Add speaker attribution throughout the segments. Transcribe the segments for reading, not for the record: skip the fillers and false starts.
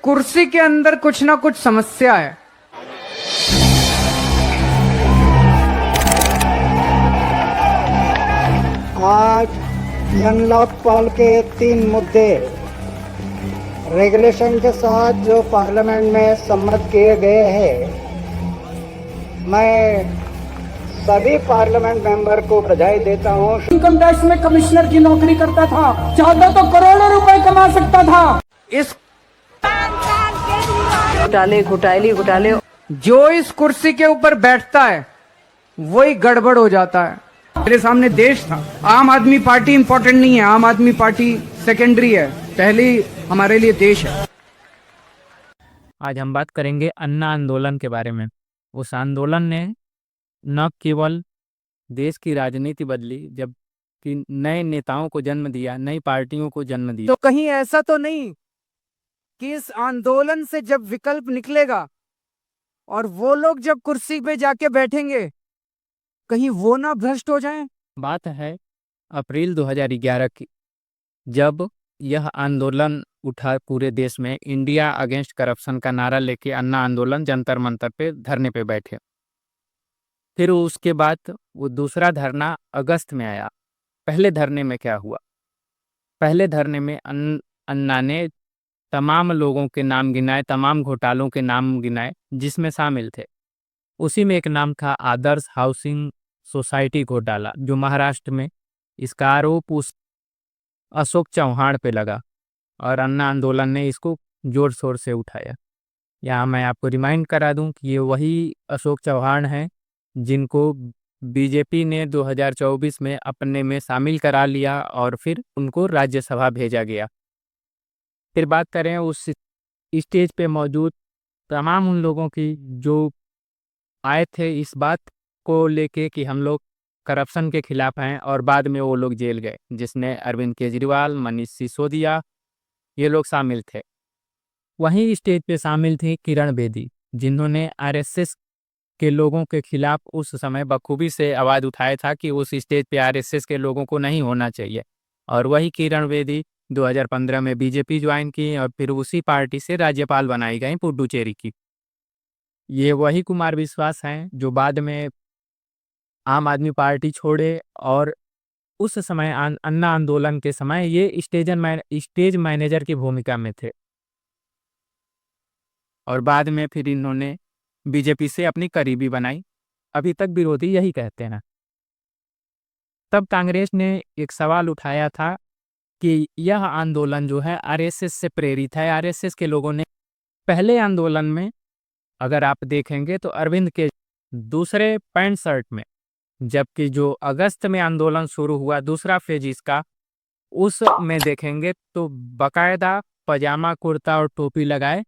Speaker 1: कुर्सी के अंदर कुछ ना कुछ समस्या है।
Speaker 2: आज जन लोकपाल के 3 मुद्दे रेगुलेशन के साथ जो पार्लियामेंट में सम्मत किए गए हैं, मैं सभी पार्लियामेंट मेंबर को बधाई देता हूँ।
Speaker 3: इनकम टैक्स में कमिश्नर की नौकरी करता था, चाहता तो करोड़ों रुपए कमा सकता था।
Speaker 1: इस
Speaker 4: घोटाले
Speaker 1: जो इस कुर्सी के ऊपर बैठता है वही गड़बड़ हो जाता है। मेरे सामने देश था। आम आदमी पार्टी इंपॉर्टेंट नहीं है, आम आदमी पार्टी सेकेंडरी है, पहली हमारे लिए देश है।
Speaker 5: आज हम बात करेंगे अन्ना आंदोलन के बारे में। उस आंदोलन ने न केवल देश की राजनीति बदली, जबकि नए नेताओं को जन्म दिया, नई पार्टियों को जन्म दिया।
Speaker 1: तो कहीं ऐसा तो नहीं कि इस आंदोलन से जब विकल्प निकलेगा और वो लोग जब कुर्सी पे जाके बैठेंगे, कहीं वो ना भ्रष्ट हो जाएं?
Speaker 5: बात है अप्रैल 2011 की, जब यह आंदोलन उठा पूरे देश में। इंडिया अगेंस्ट करप्शन का नारा लेके अन्ना आंदोलन जंतर मंतर पे धरने पे बैठे। फिर उसके बाद वो दूसरा धरना अगस्त में आया। पहले धरने में क्या हुआ? पहले धरने में अन्ना ने तमाम लोगों के नाम गिनाए, तमाम घोटालों के नाम गिनाए जिसमें शामिल थे। उसी में एक नाम था आदर्श हाउसिंग सोसाइटी घोटाला, जो महाराष्ट्र में। इसका आरोप उस अशोक चौहान पे लगा और अन्ना आंदोलन ने इसको जोर शोर से उठाया। यहाँ मैं आपको रिमाइंड करा दूं कि ये वही अशोक चौहान हैं जिनको बीजेपी ने 2024 में अपने में शामिल करा लिया और फिर उनको राज्यसभा भेजा गया। फिर बात करें उस स्टेज पे मौजूद तमाम उन लोगों की जो आए थे इस बात को लेके कि हम लोग करप्शन के खिलाफ हैं, और बाद में वो लोग जेल गए, जिसने अरविंद केजरीवाल, मनीष सिसोदिया, ये लोग शामिल थे। वहीं स्टेज पे शामिल थी किरण बेदी, जिन्होंने आरएसएस के लोगों के खिलाफ उस समय बखूबी से आवाज़ उठाया था कि उस स्टेज पे आरएसएस के लोगों को नहीं होना चाहिए। और वही किरण बेदी 2015 में बीजेपी ज्वाइन की और फिर उसी पार्टी से राज्यपाल बनाई गई पुडुचेरी की। ये वही कुमार विश्वास हैं जो बाद में आम आदमी पार्टी छोड़े और उस समय अन्ना आंदोलन के समय ये स्टेज मैनेजर की भूमिका में थे, और बाद में फिर इन्होंने बीजेपी से अपनी करीबी बनाई। अभी तक विरोधी यही कहते हैं। तब कांग्रेस ने एक सवाल उठाया था कि यह आंदोलन जो है आरएसएस से प्रेरित है। आरएसएस के लोगों ने पहले आंदोलन में, अगर आप देखेंगे तो अरविंद के दूसरे पैंट शर्ट में, जबकि जो अगस्त में आंदोलन शुरू हुआ दूसरा फेज इसका, उस में देखेंगे तो बाकायदा पजामा कुर्ता और टोपी लगाए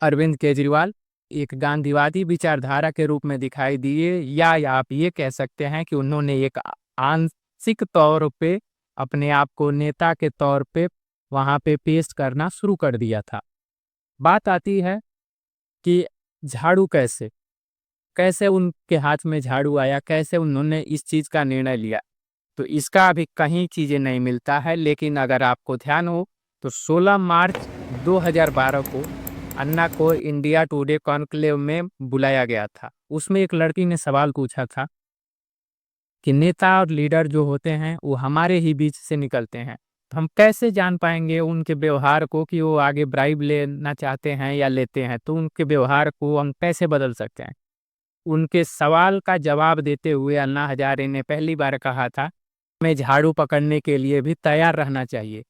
Speaker 5: अरविंद केजरीवाल एक गांधीवादी विचारधारा के रूप में दिखाई दिए, या आप ये कह सकते हैं कि उन्होंने एक आंशिक तौर पे अपने आप को नेता के तौर पे वहाँ पे पेश करना शुरू कर दिया था। बात आती है कि झाड़ू कैसे उनके हाथ में झाड़ू आया, कैसे उन्होंने इस चीज़ का निर्णय लिया, तो इसका अभी कहीं चीज़ें नहीं मिलता है। लेकिन अगर आपको ध्यान हो तो 16 मार्च 2012 को अन्ना को इंडिया टुडे कॉन्क्लेव में बुलाया गया था। उसमें एक लड़की ने सवाल पूछा था कि नेता और लीडर जो होते हैं वो हमारे ही बीच से निकलते हैं, तो हम कैसे जान पाएंगे उनके व्यवहार को कि वो आगे ब्राइब लेना चाहते हैं या लेते हैं, तो उनके व्यवहार को हम कैसे बदल सकते हैं। उनके सवाल का जवाब देते हुए अन्ना हजारे ने पहली बार कहा था हमें झाड़ू पकड़ने के लिए भी तैयार रहना चाहिए।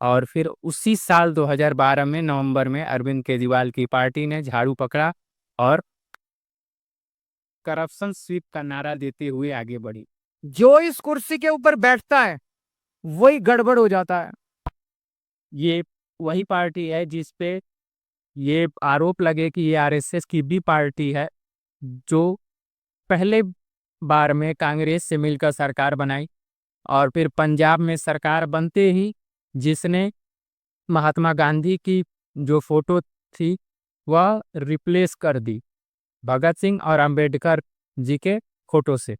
Speaker 5: और फिर उसी साल 2012 में नवंबर में अरविंद केजरीवाल की पार्टी ने झाड़ू पकड़ा और करप्शन स्वीप का नारा देते हुए आगे बढ़ी।
Speaker 1: जो इस कुर्सी के ऊपर बैठता है वही गड़बड़ हो जाता है।
Speaker 5: ये वही पार्टी है जिस पे ये आरोप लगे कि ये आरएसएस की भी पार्टी है, जो पहले बार में कांग्रेस से मिलकर सरकार बनाई और फिर पंजाब में सरकार बनते ही जिसने महात्मा गांधी की जो फोटो थी वह रिप्लेस कर दी भगत सिंह और अंबेडकर जी के फोटो से।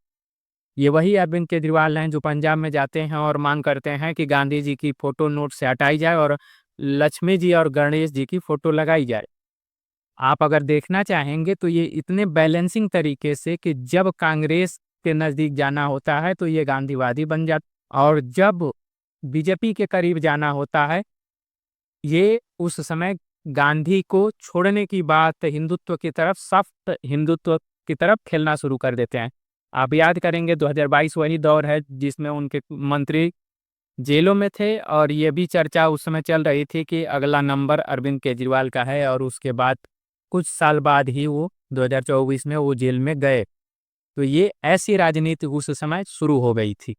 Speaker 5: ये वही अरविंद केजरीवाल हैं जो पंजाब में जाते हैं और मांग करते हैं कि गांधी जी की फोटो नोट से हटाई जाए और लक्ष्मी जी और गणेश जी की फोटो लगाई जाए। आप अगर देखना चाहेंगे तो ये इतने बैलेंसिंग तरीके से कि जब कांग्रेस के नज़दीक जाना होता है तो ये गांधीवादी बन जाता, और जब बीजेपी के करीब जाना होता है ये उस समय गांधी को छोड़ने की बात, हिंदुत्व की तरफ, सख्त हिंदुत्व की तरफ खेलना शुरू कर देते हैं। आप याद करेंगे 2022 वही दौर है जिसमें उनके मंत्री जेलों में थे, और ये भी चर्चा उस समय चल रही थी कि अगला नंबर अरविंद केजरीवाल का है, और उसके बाद कुछ साल बाद ही वो 2024 में वो जेल में गए। तो ये ऐसी राजनीति उस समय शुरू हो गई थी।